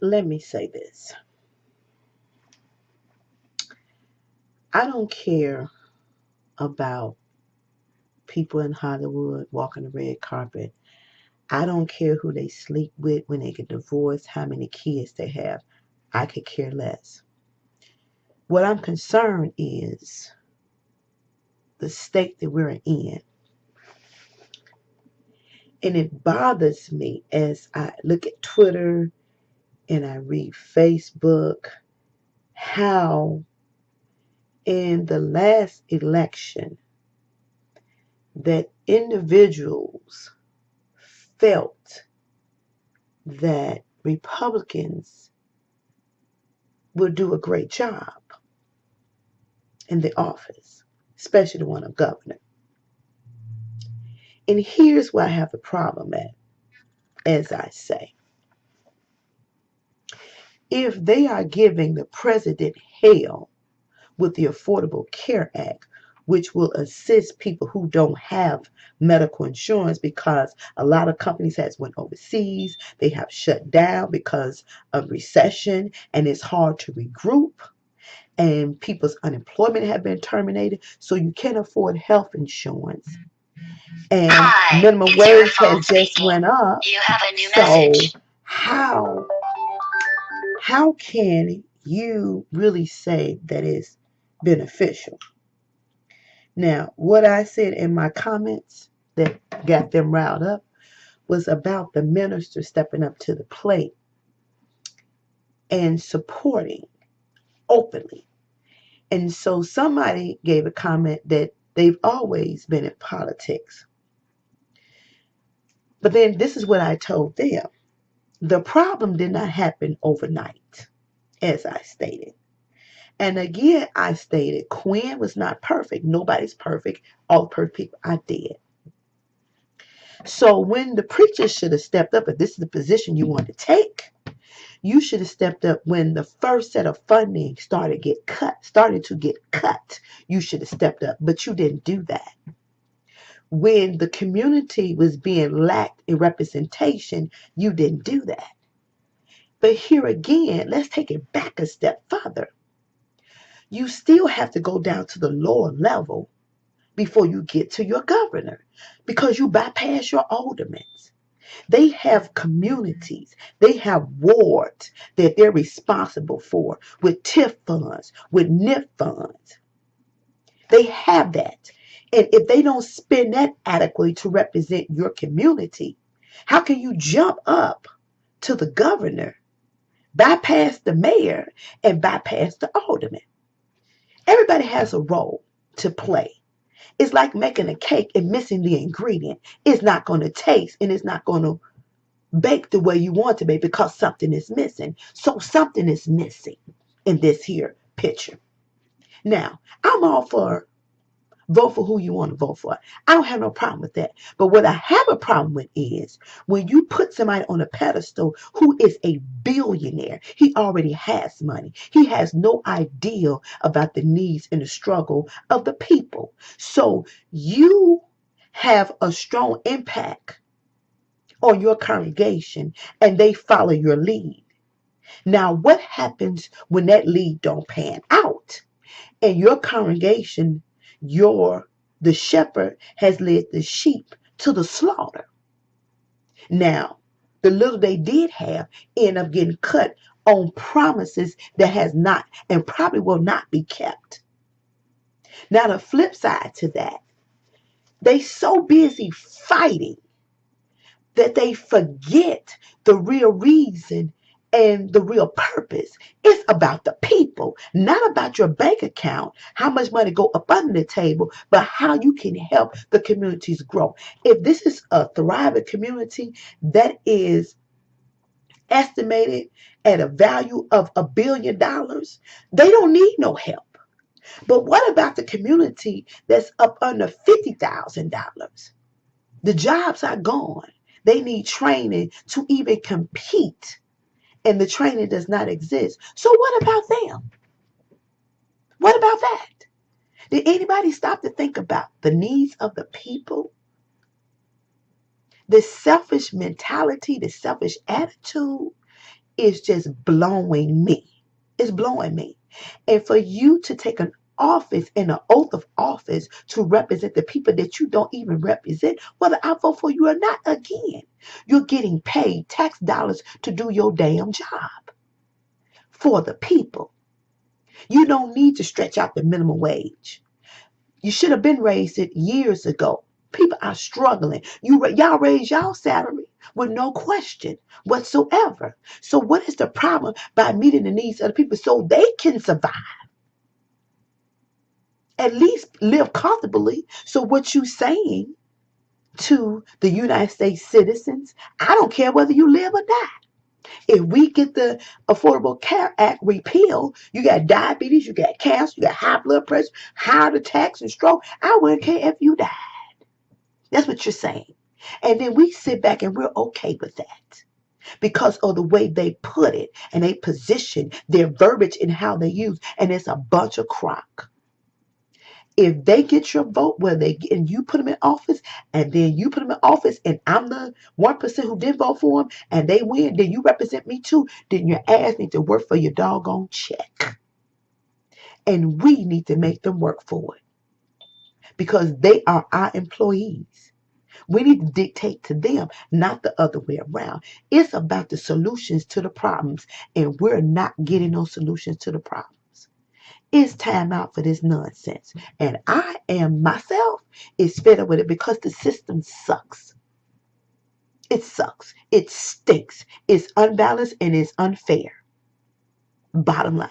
let me say this. I don't care about people in Hollywood walking the red carpet. I don't care who they sleep with when they get divorced, how many kids they have. I could care less. What I'm concerned is the state that we're in. And it bothers me as I look at Twitter and I read Facebook how in the last election that individuals felt that Republicans would do a great job in the office, especially the one of governor. And here's where I have a problem at, as I say. If they are giving the president hell with the Affordable Care Act, which will assist people who don't have medical insurance because a lot of companies has went overseas, they have shut down because of recession, and it's hard to regroup, and people's unemployment have been terminated, so you can't afford health insurance. And hi, minimum wage has just went up. You have a new message. So how can you really say that it's beneficial? Now, what I said in my comments that got them riled up was about the minister stepping up to the plate and supporting openly. And so somebody gave a comment that they've always been in politics. But then this is what I told them. The problem did not happen overnight, as I stated. And again, I stated Quinn was not perfect. Nobody's perfect. All perfect people are dead. So when the preacher should have stepped up, if this is the position you want to take, you should have stepped up when the first set of funding started to get cut. You should have stepped up, but you didn't do that. When the community was being lacked in representation, you didn't do that. But here again, let's take it back a step further. You still have to go down to the lower level before you get to your governor because you bypass your aldermen. They have communities. They have wards that they're responsible for with TIF funds, with NIF funds. They have that. And if they don't spend that adequately to represent your community, how can you jump up to the governor, bypass the mayor, and bypass the alderman? Everybody has a role to play. It's like making a cake and missing the ingredient. It's not going to taste and it's not going to bake the way you want to bake because something is missing. So something is missing in this here picture. Now, I'm all for vote for who you want to vote for. I don't have no problem with that. But what I have a problem with is when you put somebody on a pedestal who is a billionaire, he already has money. He has no idea about the needs and the struggle of the people. So you have a strong impact on your congregation and they follow your lead. Now, what happens when that lead don't pan out and your congregation, the shepherd has led the sheep to the slaughter? Now, the little they did have end up getting cut on promises that has not and probably will not be kept. Now, the flip side to that, they so busy fighting that they forget the real reason and the real purpose. It's about the people, not about your bank account, how much money go up under the table, but how you can help the communities grow. If this is a thriving community that is estimated at a value of $1 billion, they don't need no help. But what about the community that's up under $50,000? The jobs are gone. They need training to even compete, and the training does not exist. So what about them? What about that? Did anybody stop to think about the needs of the people? The selfish mentality, the selfish attitude is just blowing me. It's blowing me. And for you to take an office and an oath of office to represent the people that you don't even represent, whether I vote for you or not, again, you're getting paid tax dollars to do your damn job for the people. You don't need to stretch out the minimum wage. You should have been raised it years ago. People are struggling. Y'all raise y'all salary with no question whatsoever. So what is the problem by meeting the needs of the people so they can survive? At least live comfortably. So what you saying to the United States citizens, I don't care whether you live or die. If we get the Affordable Care Act repealed, you got diabetes, you got cancer, you got high blood pressure, heart attacks, and stroke. I wouldn't care if you die. That's what you're saying. And then we sit back and we're okay with that because of the way they put it and they position their verbiage in how they use. And it's a bunch of crock. If they get your vote and you put them in office and then you put them in office and I'm the 1% who didn't vote for them and they win, then you represent me too, then your ass needs to work for your doggone check. And we need to make them work for it because they are our employees. We need to dictate to them, not the other way around. It's about the solutions to the problems, and we're not getting those solutions to the problems. It's time out for this nonsense. And I am myself is fed up with it because the system sucks. It sucks. It stinks. It's unbalanced and it's unfair. Bottom line.